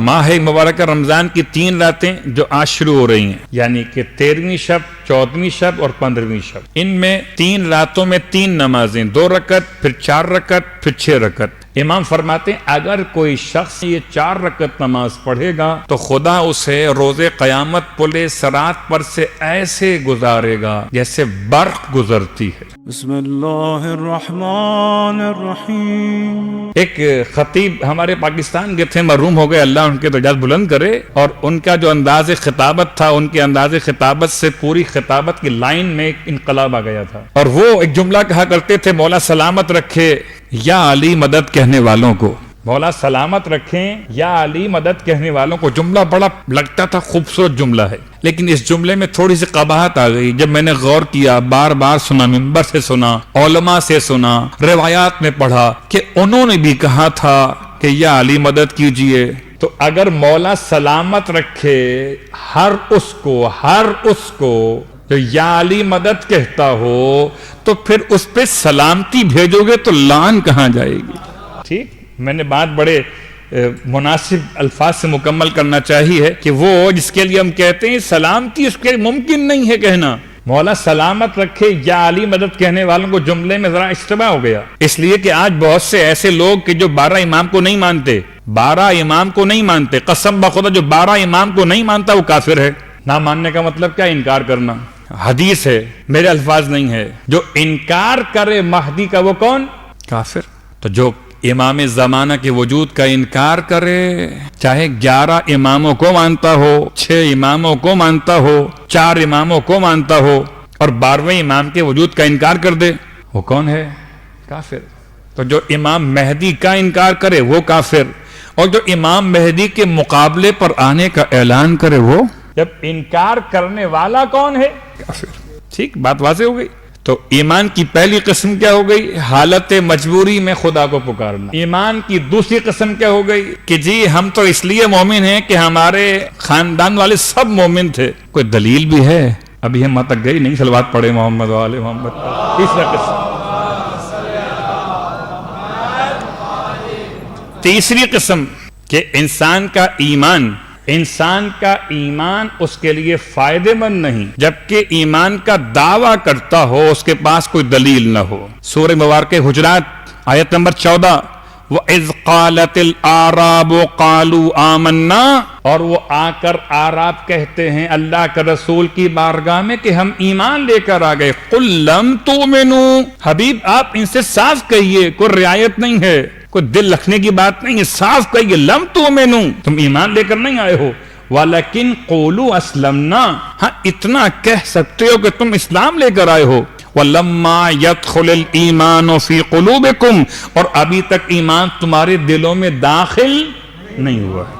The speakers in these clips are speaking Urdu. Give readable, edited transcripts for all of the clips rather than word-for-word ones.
ماہ مبارکہ رمضان کی 3 راتیں جو آج شروع ہو رہی ہیں، یعنی کہ 13ویں شب، 14ویں شب اور 15ویں شب، ان میں 3 راتوں میں 3 نمازیں، 2 رکعت، پھر 4 رکعت، پھر 6 رکعت۔ امام فرماتے ہیں اگر کوئی شخص یہ 4 رکعت نماز پڑھے گا تو خدا اسے روز قیامت پل صراط پر سے ایسے گزارے گا جیسے برق گزرتی ہے۔ بسم اللہ الرحمن الرحیم۔ ایک خطیب ہمارے پاکستان کے تھے، محروم ہو گئے، اللہ ان کے درجات بلند کرے، اور ان کا جو انداز خطابت تھا، ان کے انداز خطابت سے پوری خطابت کی لائن میں ایک انقلاب آ گیا تھا، اور وہ ایک جملہ کہا کرتے تھے، مولا سلامت رکھے یا علی مدد کہنے والوں کو، مولا سلامت رکھیں یا علی مدد کہنے والوں کو۔ جملہ بڑا لگتا تھا خوبصورت جملہ ہے، لیکن اس جملے میں تھوڑی سی قباحت آ گئی جب میں نے غور کیا، بار بار سنا، منبر سے سنا، علماء سے سنا، روایات میں پڑھا کہ انہوں نے بھی کہا تھا کہ یا علی مدد کیجئے۔ تو اگر مولا سلامت رکھے ہر اس کو جو یا علی مدد کہتا ہو تو پھر اس پہ سلامتی بھیجو گے تو لعن کہاں جائے گی؟ ٹھیک، میں نے بات بڑے مناسب الفاظ سے مکمل کرنا چاہیے کہ وہ جس کے لیے ہم کہتے ہیں سلامتی، اس کے ممکن نہیں ہے کہنا۔ مولا سلامت رکھے یا علی مدد کہنے والوں کو جملے میں ذرا اشتباہ ہو گیا، اس لیے کہ آج بہت سے ایسے لوگ کہ جو 12 امام کو نہیں مانتے، 12 امام کو نہیں مانتے، قسم بخدا جو 12 امام کو نہیں مانتا وہ کافر ہے۔ نہ ماننے کا مطلب کیا؟ انکار کرنا۔ حدیث ہے، میرے الفاظ نہیں ہے، جو انکار کرے مہدی کا وہ کون؟ کافر۔ تو جو امام زمانہ کے وجود کا انکار کرے، چاہے 11 اماموں کو مانتا ہو، 6 اماموں کو مانتا ہو، 4 اماموں کو مانتا ہو، اور 12ویں امام کے وجود کا انکار کر دے، وہ کون ہے؟ کافر۔ تو جو امام مہدی کا انکار کرے وہ کافر، اور جو امام مہدی کے مقابلے پر آنے کا اعلان کرے وہ، جب انکار کرنے والا کون ہے؟ کافر۔ ٹھیک، بات واضح ہو گئی۔ تو ایمان کی پہلی قسم کیا ہو گئی؟ حالت مجبوری میں خدا کو پکارنا۔ ایمان کی دوسری قسم کیا ہو گئی؟ کہ جی ہم تو اس لیے مومن ہیں کہ ہمارے خاندان والے سب مومن تھے۔ کوئی دلیل بھی ہے؟ ابھی ہم تک گئی نہیں، صلوات پڑھے محمد وآل محمد۔ تیسری قسم کہ انسان کا ایمان اس کے لیے فائدے مند نہیں جبکہ ایمان کا دعویٰ کرتا ہو، اس کے پاس کوئی دلیل نہ ہو۔ سورہ مبارکہ حجرات آیت نمبر 14، وَإِذْ قَالَتِ الْأَعْرَابُ قَالُوا آمَنَّا، اور وہ آ کر اعراب کہتے ہیں اللہ کا رسول کی بارگاہ میں کہ ہم ایمان لے کر آ گئے۔ قُل لَّمْ تُؤْمِنُوا، حبیب آپ ان سے صاف کہیے، کوئی رعایت نہیں ہے، کوئی دل رکھنے کی بات نہیں ہے، صاف کہیے لم تؤمنوا، تم ایمان لے کر نہیں آئے ہو، وَلَكِنْ قُولُوا أَسْلَمْنَا، ہاں اتنا کہہ سکتے ہو کہ تم اسلام لے کر آئے ہو۔ وَلَمَّا يَدْخُلِ الْإِيمَانُ فِي قُلُوبِكُمْ، اور ابھی تک ایمان تمہارے دلوں میں داخل نہیں ہوا ہے۔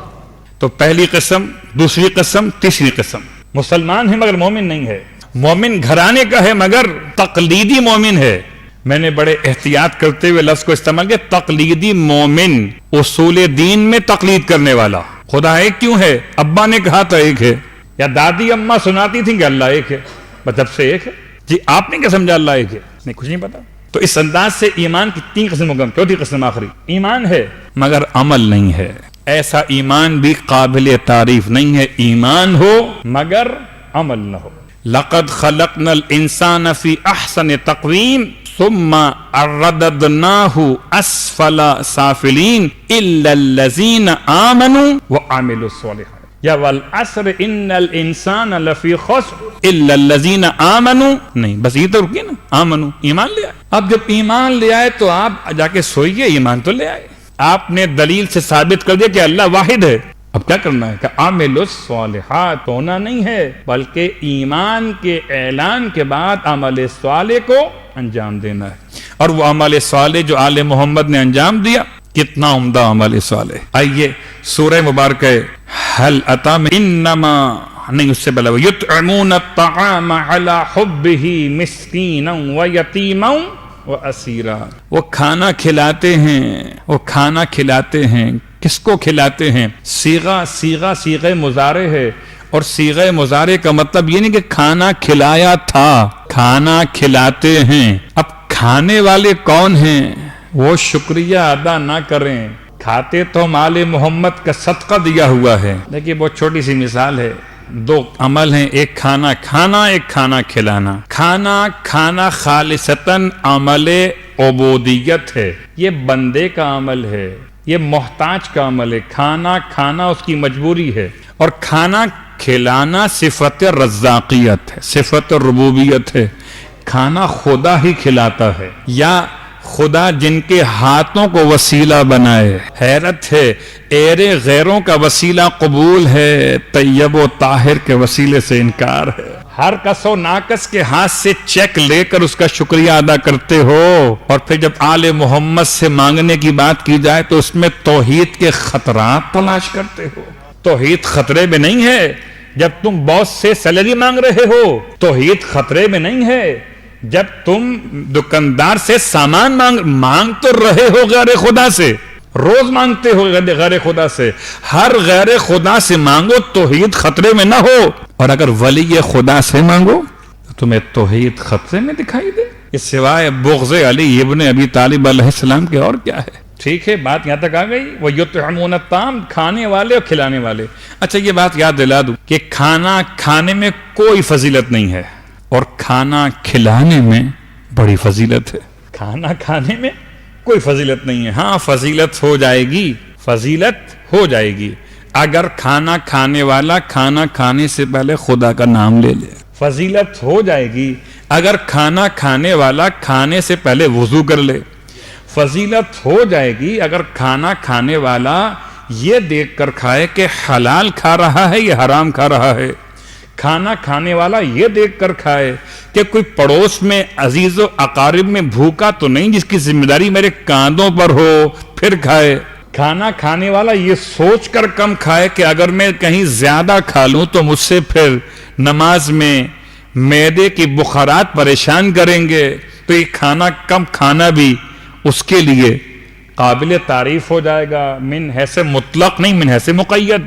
تو پہلی قسم، دوسری قسم، تیسری قسم، مسلمان ہے مگر مومن نہیں ہے، مومن گھرانے کا ہے مگر تقلیدی مومن ہے۔ میں نے بڑے احتیاط کرتے ہوئے لفظ کو استعمال کیا، تقلیدی مومن، اصول دین میں تقلید کرنے والا۔ خدا ایک کیوں ہے؟ ابا نے کہا تھا ایک ہے، یا دادی اماں سناتی تھیں کہ اللہ ایک ہے، بس جب سے ایک ہے۔ جی آپ نے کیا سمجھا اللہ ایک ہے؟ نہیں، کچھ نہیں پتا۔ تو اس انداز سے ایمان کی 3 قسم ہو گئی، چوتھی قسم آخری، ایمان ہے مگر عمل نہیں ہے۔ ایسا ایمان بھی قابل تعریف نہیں ہے، ایمان ہو مگر عمل نہ ہو۔ لقد خلقنا الانسان فی احسن تقویم ثم رددناه اسفل سافلین الا الذین آمنوا وعملوا الصالحات، یا والعصر ان الانسان لفی خسر الا الذین آمنوا، نہیں بس یہ تو رکیے نا، آمنوا، ایمان لے آئے۔ اب جب ایمان لے آئے تو آپ جا کے سوئیے، ایمان تو لے آئے، آپ نے دلیل سے ثابت کر دیا کہ اللہ واحد ہے، اب کیا کرنا ہے کہ عامل الصالحات ہونا نہیں ہے، بلکہ ایمان کے اعلان کے بعد عمل صالح کو انجام دینا ہے، اور وہ عمل صالح جو آل محمد نے انجام دیا، کتنا عمدہ عمل صالح۔ آئیے سورہ مبارکہ حل اتا میں، انما نہیں، اس سے پہلے یطعمون الطعام علی حبہ مسکینا ویتیما واسیرا، وہ کھانا کھلاتے ہیں، کس کو کھلاتے ہیں؟ صیغہ مضارع ہے، اور صیغہ مضارع کا مطلب یہ نہیں کہ کھانا کھلایا تھا، کھانا کھلاتے ہیں۔ اب کھانے والے کون ہیں؟ وہ شکریہ ادا نہ کریں کھاتے تو ہم آل محمد کا صدقہ دیا ہوا ہے. دیکھیے بہت چھوٹی سی مثال ہے. دو عمل ہیں، ایک کھانا کھانا، ایک کھانا کھلانا. کھانا کھانا خالصتاً عمل عبودیت ہے، یہ بندے کا عمل ہے، یہ محتاج کا عمل ہے. کھانا کھانا اس کی مجبوری ہے، اور کھانا کھلانا صفت رزاقیت ہے، صفت ربوبیت ہے. کھانا خدا ہی کھلاتا ہے، یا خدا جن کے ہاتھوں کو وسیلہ بنائے. حیرت ہے، ایرے غیروں کا وسیلہ قبول ہے، طیب و طاہر کے وسیلے سے انکار ہے. ہر کس و ناکس کے ہاتھ سے چیک لے کر اس کا شکریہ ادا کرتے ہو، اور پھر جب آل محمد سے مانگنے کی بات کی جائے تو اس میں توحید کے خطرات تلاش کرتے ہو. توحید خطرے میں نہیں ہے جب تم باس سے سیلری مانگ رہے ہو. توحید خطرے میں نہیں ہے جب تم دکاندار سے سامان مانگ تو رہے ہو غیر خدا سے، روز مانگتے ہو غیر خدا سے. ہر غیر خدا سے مانگو، توحید خطرے میں نہ ہو. اور اگر ولی خدا سے مانگو تو تمہیں توحید خطرے میں دکھائی دے. اس سوائے بغض علی ابن ابی طالب علیہ السلام کے اور کیا ہے؟ ٹھیک ہے، بات یہاں تک آ گئی. وَيُطْعِمُونَ الطَّعَامَ، کھانے والے اور کھلانے والے. اچھا یہ بات یاد دلا دوں کہ کھانا کھانے میں کوئی فضیلت نہیں ہے، اور کھانا کھلانے میں بڑی فضیلت ہے. کھانا کھانے میں کوئی فضیلت نہیں ہے. ہاں فضیلت ہو جائے گی، فضیلت ہو جائے گی اگر کھانا کھانے والا کھانا کھانے سے پہلے خدا کا نام لے لے. فضیلت ہو جائے گی اگر کھانا کھانے والا کھانے سے پہلے وضو کر لے. فضیلت ہو جائے گی اگر کھانا کھانے والا یہ دیکھ کر کھائے کہ حلال کھا رہا ہے یا حرام کھا رہا ہے. کھانا کھانے والا یہ دیکھ کر کھائے کہ کوئی پڑوس میں عزیز و اقارب میں بھوکا تو نہیں جس کی ذمہ داری میرے کاندھوں پر ہو، پھر کھائے. کھانا کھانے والا یہ سوچ کر کم کھائے کہ اگر میں کہیں زیادہ کھا لوں تو مجھ سے پھر نماز میں معدے کی بخارات پریشان کریں گے. تو یہ کھانا کم کھانا بھی اس کے لیے قابل تعریف ہو جائے گا، من حیث مطلق نہیں، من حیث مقید.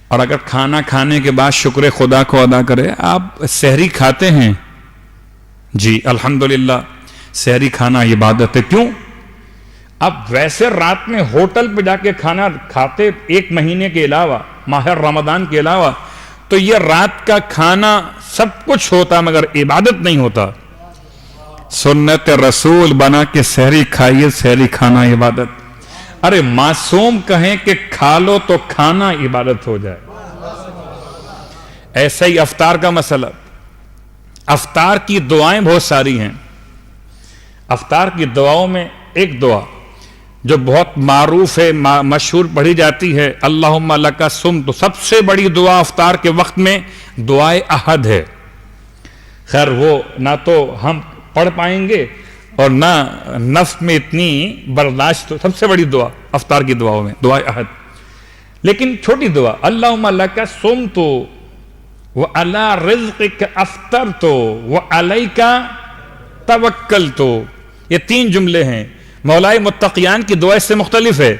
اور اگر کھانا کھانے کے بعد شکر خدا کو ادا کرے. آپ سحری کھاتے ہیں؟ جی الحمدللہ سحری کھانا عبادت ہے. کیوں؟ اب ویسے رات میں ہوٹل پہ جا کے کھانا کھاتے ایک مہینے کے علاوہ، ماہ رمضان کے علاوہ، تو یہ رات کا کھانا سب کچھ ہوتا مگر عبادت نہیں ہوتا. سنت رسول بنا کے سحری کھائیے، سحری کھانا عبادت. ارے معصوم کہیں کہ کھا لو تو کھانا عبادت ہو جائے. ایسا ہی افطار کا مسئلہ. افطار کی دعائیں بہت ساری ہیں. افطار کی دعاؤں میں ایک دعا جو بہت معروف ہے، مشہور پڑھی جاتی ہے، اللہم لک صمت. سب سے بڑی دعا افطار کے وقت میں دعائے احد ہے. خیر وہ نہ تو ہم پڑھ پائیں گے اور نہ نفس میں اتنی برداشت. سب سے بڑی دعا افطار کی دعاؤں میں دعائے احد. لیکن چھوٹی دعا اللہم لک صمت وعلی رزقک افطرت وعلیک توکلت. یہ تین جملے ہیں. مولائے متقیان کی دعا اس سے مختلف ہے.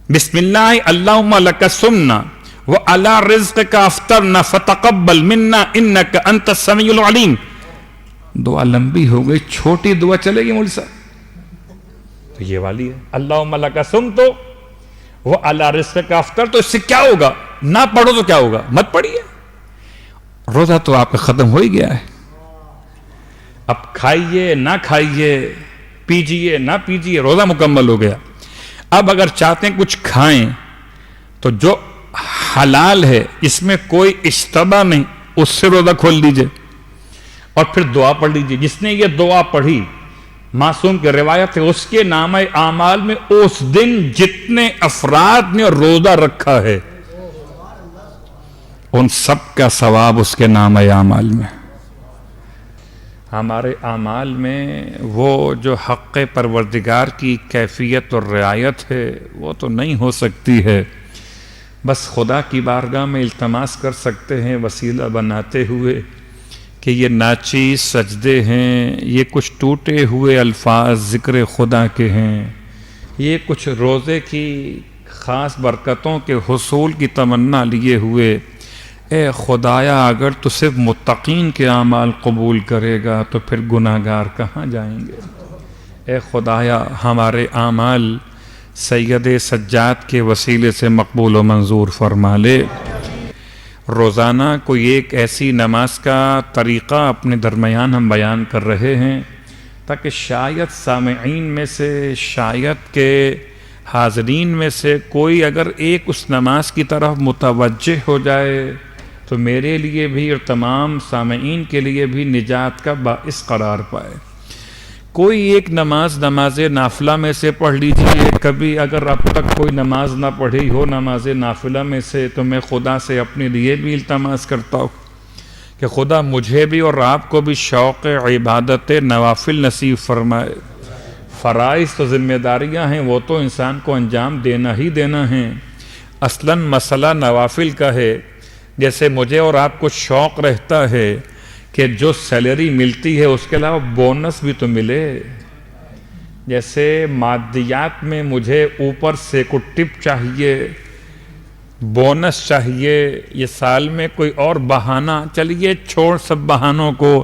بسم اللہ اللہم لک صمنا وعلی رزقک افطرنا فتقبل منا انک انت السمیع العلیم. دعا لمبی ہو گئی، چھوٹی دعا چلے گی مولوی صاحب؟ تو یہ والی ہے اللہم لک صمت وعلی رزقک افطرت. تو اس سے کیا ہوگا؟ نہ پڑھو تو کیا ہوگا؟ مت پڑھیے. روزہ تو آپ کا ختم ہو ہی گیا ہے. اب کھائیے نہ کھائیے، پیجیے نہ پیجیے، روزہ مکمل ہو گیا. اب اگر چاہتے ہیں کچھ کھائیں تو جو حلال ہے اس میں کوئی اشتباہ نہیں، اس سے روزہ کھول لیجئے اور پھر دعا پڑھ لیجئے. جس نے یہ دعا پڑھی، معصوم کی روایت ہے، اس کے نامہ اعمال میں اس دن جتنے افراد نے روزہ رکھا ہے ان سب کا ثواب اس کے نامہ اعمال میں. ہمارے اعمال میں وہ جو حق پروردگار کی کیفیت اور رعایت ہے وہ تو نہیں ہو سکتی ہے. بس خدا کی بارگاہ میں التماس کر سکتے ہیں وسیلہ بناتے ہوئے کہ یہ ناچیز سجدے ہیں، یہ کچھ ٹوٹے ہوئے الفاظ ذکر خدا کے ہیں، یہ کچھ روزے کی خاص برکتوں کے حصول کی تمنا لیے ہوئے. اے خدایا اگر تو صرف متقین کے اعمال قبول کرے گا تو پھر گناہگار کہاں جائیں گے؟ اے خدایا ہمارے اعمال سید سجاد کے وسیلے سے مقبول و منظور فرما لے۔ روزانہ کوئی ایک ایسی نماز کا طریقہ اپنے درمیان ہم بیان کر رہے ہیں تاکہ شاید سامعین میں سے، شاید کے حاضرین میں سے کوئی اگر ایک اس نماز کی طرف متوجہ ہو جائے تو میرے لیے بھی اور تمام سامعین کے لیے بھی نجات کا باعث قرار پائے۔ کوئی ایک نماز نافلہ میں سے پڑھ لیجئے، کبھی اگر اب تک کوئی نماز نہ پڑھی ہو نماز نافلہ میں سے تو میں خدا سے اپنے لیے بھی التماس کرتا ہوں کہ خدا مجھے بھی اور آپ کو بھی شوق عبادت نوافل نصیب فرمائے۔ فرائض تو ذمہ داریاں ہیں، وہ تو انسان کو انجام دینا ہی دینا ہے، اصلاً مسئلہ نوافل کا ہے۔ جیسے مجھے اور آپ کو شوق رہتا ہے کہ جو سیلری ملتی ہے اس کے علاوہ بونس بھی تو ملے، جیسے مادیات میں مجھے اوپر سے کوئی ٹپ چاہیے، بونس چاہیے، یہ سال میں کوئی اور بہانہ، چلیے چھوڑ سب بہانوں کو،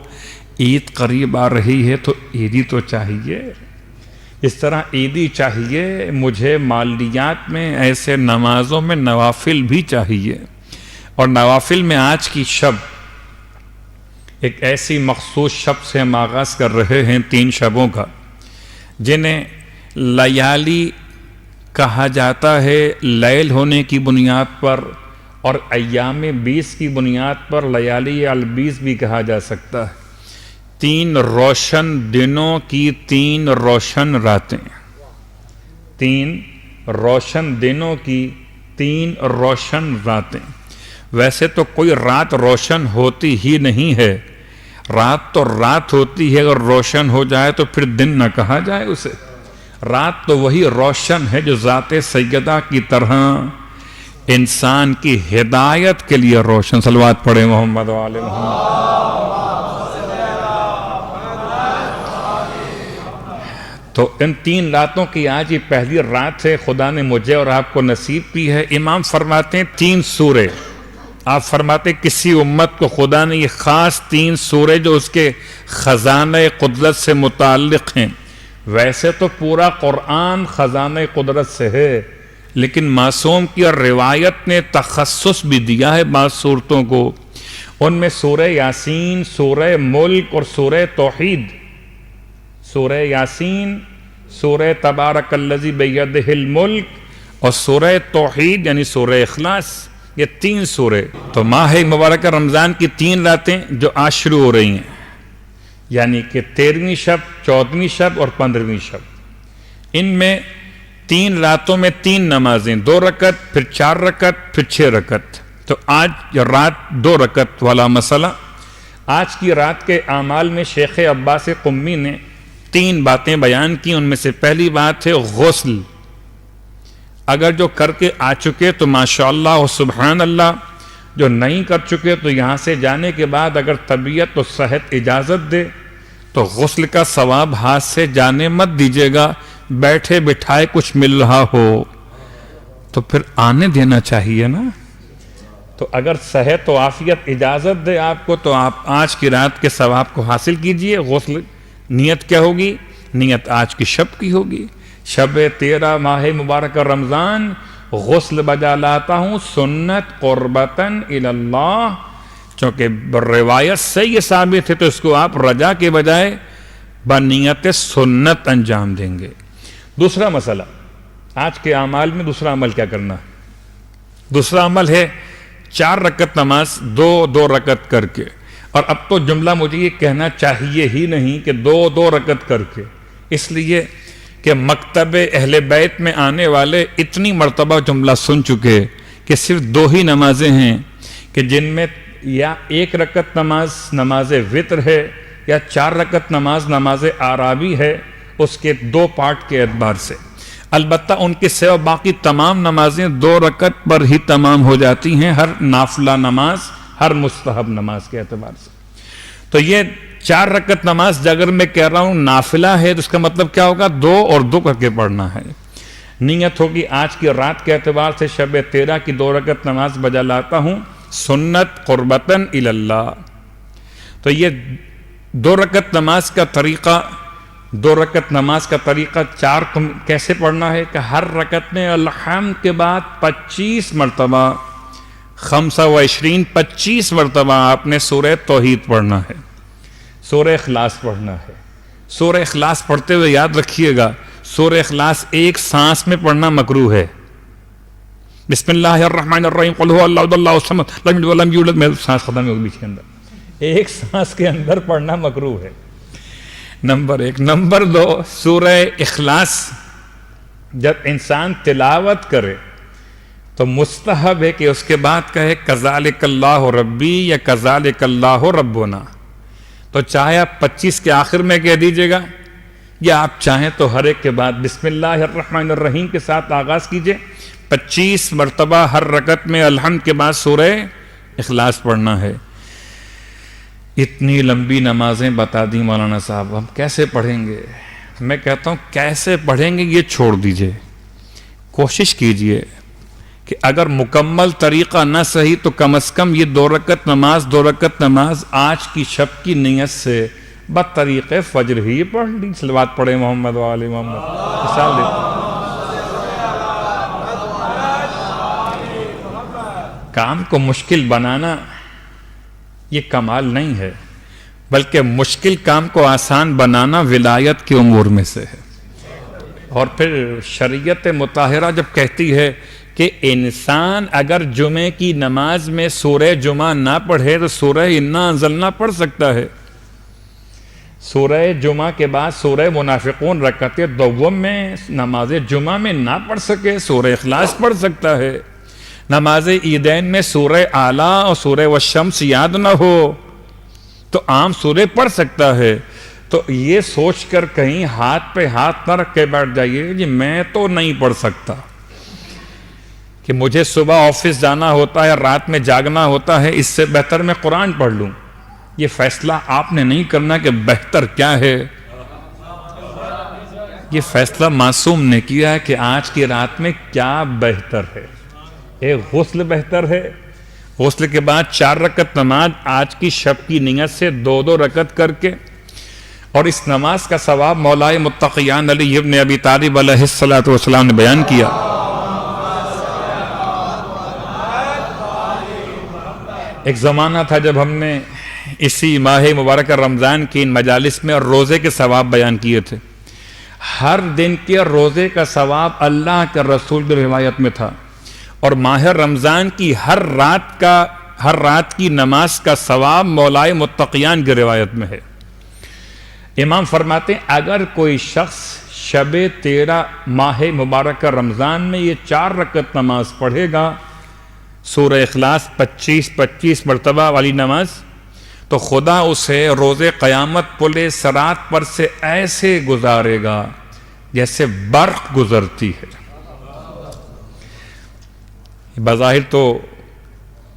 عید قریب آ رہی ہے تو عیدی تو چاہیے، اس طرح عیدی چاہیے، مجھے مالیات میں ایسے نمازوں میں نوافل بھی چاہیے۔ اور نوافل میں آج کی شب ایک ایسی مخصوص شب سے ہم آغاز کر رہے ہیں، 3 شبوں کا، جنہیں لیالی کہا جاتا ہے لیل ہونے کی بنیاد پر، اور ایام 20 کی بنیاد پر لیالی البیز بھی کہا جا سکتا ہے۔ 3 روشن دنوں کی 3 روشن راتیں، 3 روشن دنوں کی 3 روشن راتیں۔ ویسے تو کوئی رات روشن ہوتی ہی نہیں ہے، رات تو رات ہوتی ہے، اگر روشن ہو جائے تو پھر دن نہ کہا جائے اسے۔ رات تو وہی روشن ہے جو ذات سیدہ کی طرح انسان کی ہدایت کے لیے روشن۔ صلوات پڑھیں محمد و آل محمد۔ تو ان 3 راتوں کی آج یہ پہلی رات ہے، خدا نے مجھے اور آپ کو نصیب کی ہے۔ امام فرماتے ہیں 3 سورے، آپ فرماتے کسی امت کو خدا نے یہ خاص 3 سورے جو اس کے خزانہ قدرت سے متعلق ہیں۔ ویسے تو پورا قرآن خزانہ قدرت سے ہے، لیکن معصوم کی اور روایت نے تخصص بھی دیا ہے بعض صورتوں کو۔ ان میں سورہ یاسین، سورہ ملک اور سورہ توحید، سورہ یاسین، سورہ تبارک الذی بیدہ الملک اور سورہ توحید یعنی سورہ اخلاص، یہ 3 سورے۔ تو ماہ مبارکہ رمضان کی 3 راتیں جو آج شروع ہو رہی ہیں، یعنی کہ 13ویں شب، 14ویں شب اور 15ویں شب، ان میں 3 راتوں میں 3 نمازیں، 2 رکعت، پھر 4 رکعت، پھر 6 رکعت۔ تو آج رات 2 رکعت والا مسئلہ، آج کی رات کے اعمال میں شیخ عباس قمی نے 3 باتیں بیان کی۔ ان میں سے پہلی بات ہے غسل۔ اگر جو کر کے آ چکے تو ماشاءاللہ و سبحان اللہ، جو نہیں کر چکے تو یہاں سے جانے کے بعد اگر طبیعت و صحت اجازت دے تو غسل کا ثواب ہاتھ سے جانے مت دیجیے گا۔ بیٹھے بٹھائے کچھ مل رہا ہو تو پھر آنے دینا چاہیے نا۔ تو اگر صحت و عافیت اجازت دے آپ کو تو آپ آج کی رات کے ثواب کو حاصل کیجئے۔ غسل نیت کیا ہوگی؟ نیت آج کی شب کی ہوگی، شب 13 ماہ مبارکہ رمضان، غسل بجا لاتا ہوں سنت قربتاً اللہ، چونکہ روایت سے یہ ثابت ہے تو اس کو آپ رجا کے بجائے بنیت سنت انجام دیں گے۔ دوسرا مسئلہ، آج کے اعمال میں دوسرا عمل کیا کرنا ہے؟ دوسرا عمل ہے 4 رکعت نماز 2 رکعت کر کے۔ اور اب تو جملہ مجھے یہ کہنا چاہیے ہی نہیں کہ 2 رکعت کر کے، اس لیے کہ مکتب اہل بیت میں آنے والے اتنی مرتبہ جملہ سن چکے کہ صرف 2 ہی نمازیں ہیں کہ جن میں یا 1 رکعت نماز وطر ہے یا 4 رکعت نماز آرابی ہے، اس کے 2 پارٹ کے اعتبار سے۔ البتہ ان کے سوا باقی تمام نمازیں 2 رکعت پر ہی تمام ہو جاتی ہیں، ہر نافلہ نماز، ہر مستحب نماز کے اعتبار سے۔ تو یہ 4 رکعت نماز اگر میں کہہ رہا ہوں نافلہ ہے تو اس کا مطلب کیا ہوگا؟ 2 اور 2 کر کے پڑھنا ہے۔ نیت ہوگی آج کی رات کے اعتبار سے شب 13 کی 2 رکعت نماز بجا لاتا ہوں سنت قربتاً اللہ۔ تو یہ 2 رکعت نماز کا طریقہ 2 رکعت نماز کا طریقہ 4 کیسے پڑھنا ہے کہ ہر رکعت میں الحمد کے بعد 25 مرتبہ 25 مرتبہ آپ نے سورہ توحید پڑھنا ہے، سورہ اخلاص پڑھنا ہے۔ سورہ اخلاص پڑھتے ہوئے یاد رکھیے گا سورہ اخلاص ایک سانس میں پڑھنا مکروہ ہے۔ بسم اللہ الرحمن الرحیم قل هو اللہ اللہ الصمد لم یلد ولم یولد میں سانس ختم ہوگی بیچ کے اندر، ایک سانس کے اندر پڑھنا مکروہ ہے، نمبر 1۔ نمبر 2، سورہ اخلاص جب انسان تلاوت کرے تو مستحب ہے کہ اس کے بعد کہے کذالک اللہ ربی یا کذالک اللہ ربنا، تو چاہے آپ 25 کے آخر میں کہہ دیجئے گا یا آپ چاہیں تو ہر ایک کے بعد بسم اللہ الرحمن الرحیم کے ساتھ آغاز کیجئے۔ 25 مرتبہ ہر رکعت میں الحمد کے بعد سورہ اخلاص پڑھنا ہے۔ اتنی لمبی نمازیں بتا دی مولانا صاحب، ہم کیسے پڑھیں گے؟ میں کہتا ہوں کیسے پڑھیں گے یہ چھوڑ دیجئے، کوشش کیجئے کہ اگر مکمل طریقہ نہ صحیح تو کم از کم یہ 2 رکعت نماز آج کی شب کی نیت سے بطریق فجر ہی پڑھ لی۔ صلوات پڑھے محمد و آل محمد۔ مثال دیتا ہوں، کام کو مشکل بنانا یہ کمال نہیں ہے، بلکہ مشکل کام کو آسان بنانا ولایت کے امور میں سے ہے۔ اور پھر شریعت مطہرہ جب کہتی ہے کہ انسان اگر جمعے کی نماز میں سورہ جمعہ نہ پڑھے تو سورہ انا انزلنا پڑھ سکتا ہے، سورہ جمعہ کے بعد سورہ منافقون رکعت دوم میں نماز جمعہ میں نہ پڑھ سکے سورہ اخلاص پڑھ سکتا ہے، نماز عیدین میں سورہ اعلیٰ اور سورہ والشمس یاد نہ ہو تو عام سورہ پڑھ سکتا ہے۔ تو یہ سوچ کر کہیں ہاتھ پہ ہاتھ نہ رکھ کے بیٹھ جائیے جی میں تو نہیں پڑھ سکتا، کہ مجھے صبح آفس جانا ہوتا ہے، رات میں جاگنا ہوتا ہے، اس سے بہتر میں قرآن پڑھ لوں۔ یہ فیصلہ آپ نے نہیں کرنا کہ بہتر کیا ہے، یہ فیصلہ معصوم نے کیا ہے کہ آج کی رات میں کیا بہتر ہے۔ ایک غسل بہتر ہے، غسل کے بعد 4 رکعت نماز آج کی شب کی نیت سے 2 رکعت کر کے، اور اس نماز کا ثواب مولائے متقیان علی ابن ابی طالب علیہ السلام نے بیان کیا۔ ایک زمانہ تھا جب ہم نے اسی ماہ مبارک رمضان کی ان مجالس میں روزے کے ثواب بیان کیے تھے۔ ہر دن کے روزے کا ثواب اللہ کے رسول کی روایت میں تھا، اور ماہ رمضان کی ہر رات کی نماز کا ثواب مولائے متقیان کی روایت میں ہے۔ امام فرماتے ہیں اگر کوئی شخص شب 13 ماہ مبارک رمضان میں یہ 4 رکعت نماز پڑھے گا، سورہ اخلاص 25 مرتبہ والی نماز، تو خدا اسے روز قیامت پل صراط پر سے ایسے گزارے گا جیسے برق گزرتی ہے۔ بظاہر تو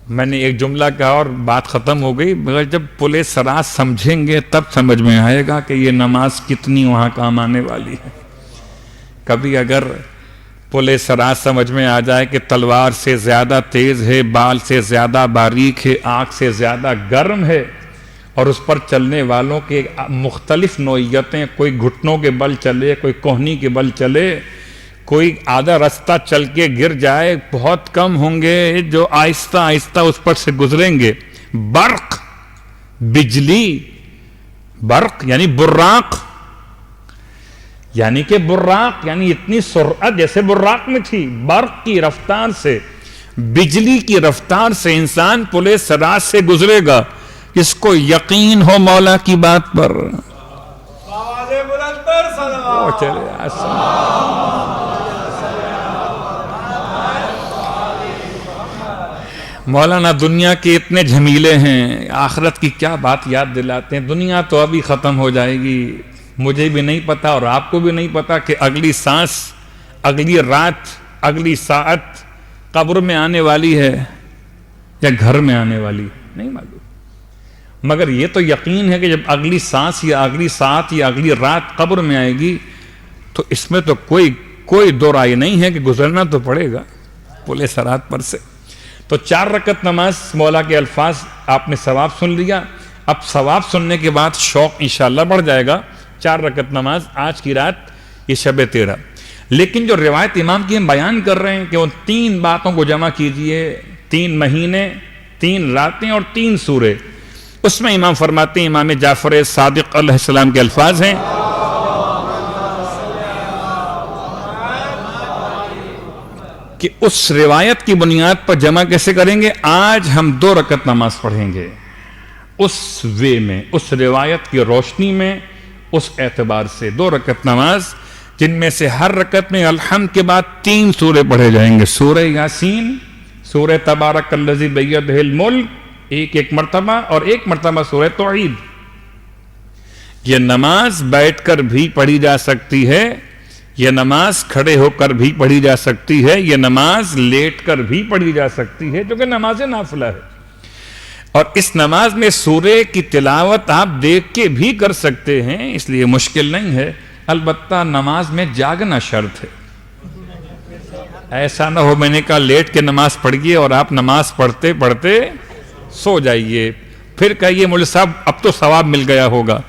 میں نے ایک جملہ کہا اور بات ختم ہو گئی، مگر جب پل صراط سمجھیں گے تب سمجھ میں آئے گا کہ یہ نماز کتنی وہاں کام آنے والی ہے۔ کبھی اگر پل صراط سمجھ میں آ جائے کہ تلوار سے زیادہ تیز ہے، بال سے زیادہ باریک ہے، آنکھ سے زیادہ گرم ہے، اور اس پر چلنے والوں کے مختلف نوعیتیں، کوئی گھٹنوں کے بل چلے، کوئی کوہنی کے بل چلے، کوئی آدھا رستہ چل کے گر جائے، بہت کم ہوں گے جو آہستہ آہستہ اس پر سے گزریں گے۔ برق، بجلی، برق یعنی براق، یعنی کہ براق یعنی اتنی سرعت جیسے براق میں تھی، برق کی رفتار سے، بجلی کی رفتار سے انسان پل صراط سے گزرے گا، جس کو یقین ہو مولا کی بات پر۔ مولانا دنیا کے اتنے جھمیلے ہیں، آخرت کی کیا بات یاد دلاتے ہیں۔ دنیا تو ابھی ختم ہو جائے گی، مجھے بھی نہیں پتا اور آپ کو بھی نہیں پتا کہ اگلی سانس، اگلی رات، اگلی ساعت قبر میں آنے والی ہے یا گھر میں آنے والی ہے، نہیں معلوم۔ مگر یہ تو یقین ہے کہ جب اگلی سانس یا اگلی ساعت یا اگلی رات قبر میں آئے گی تو اس میں تو کوئی دو رائے نہیں ہے کہ گزرنا تو پڑے گا پل صراط پر سے۔ تو 4 رکعت نماز مولا کے الفاظ آپ نے ثواب سن لیا۔ اب ثواب سننے کے بعد شوق انشاءاللہ بڑھ جائے گا 4 رکعت نماز آج کی رات یہ شب 13. لیکن جو روایت امام کی ہم بیان کر رہے ہیں کہ ان 3 باتوں کو جمع کیجئے، 3 مہینے، 3 راتیں اور 3 سورے، اس میں امام فرماتے ہیں، امام جعفر صادق علیہ السلام کے الفاظ ہیں کہ اس روایت کی بنیاد پر جمع کیسے کریں گے؟ آج ہم 2 رکعت نماز پڑھیں گے اس وے میں، اس روایت کی روشنی میں، اس اعتبار سے 2 رکعت نماز جن میں سے ہر رکعت میں الحمد کے بعد 3 سورے پڑھے جائیں گے، سورہ یاسین، سورہ تبارک الذی بیدہ الملک ایک مرتبہ، اور 1 مرتبہ سورہ توحید. یہ نماز بیٹھ کر بھی پڑھی جا سکتی ہے، یہ نماز کھڑے ہو کر بھی پڑھی جا سکتی ہے، یہ نماز لیٹ کر بھی پڑھی جا سکتی ہے، جو کہ نماز نافلہ ہے. اور اس نماز میں سورے کی تلاوت آپ دیکھ کے بھی کر سکتے ہیں، اس لیے مشکل نہیں ہے. البتہ نماز میں جاگنا شرط ہے. ایسا نہ ہو میں نے کہا لیٹ کے نماز پڑھیے اور آپ نماز پڑھتے پڑھتے سو جائیے، پھر کہیے مولوی صاحب اب تو ثواب مل گیا ہوگا.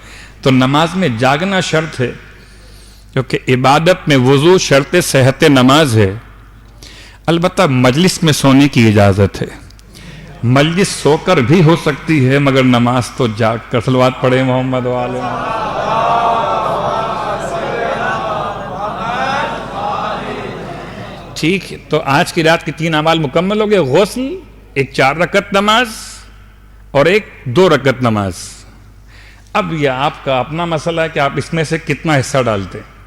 تو نماز میں جاگنا شرط ہے، کیونکہ عبادت میں وضو شرط صحت نماز ہے. البتہ مجلس میں سونے کی اجازت ہے، مجلس سو کر بھی ہو سکتی ہے، مگر نماز تو جاگ کر. صلوات پڑھے محمد وآلہ محمد. ٹھیک ہے، تو آج کی رات کی 3 اعمال مکمل ہو گئے، غسل، 1 4 رکعت نماز اور 1 2 رکعت نماز. اب یہ آپ کا اپنا مسئلہ ہے کہ آپ اس میں سے کتنا حصہ ڈالتے ہیں.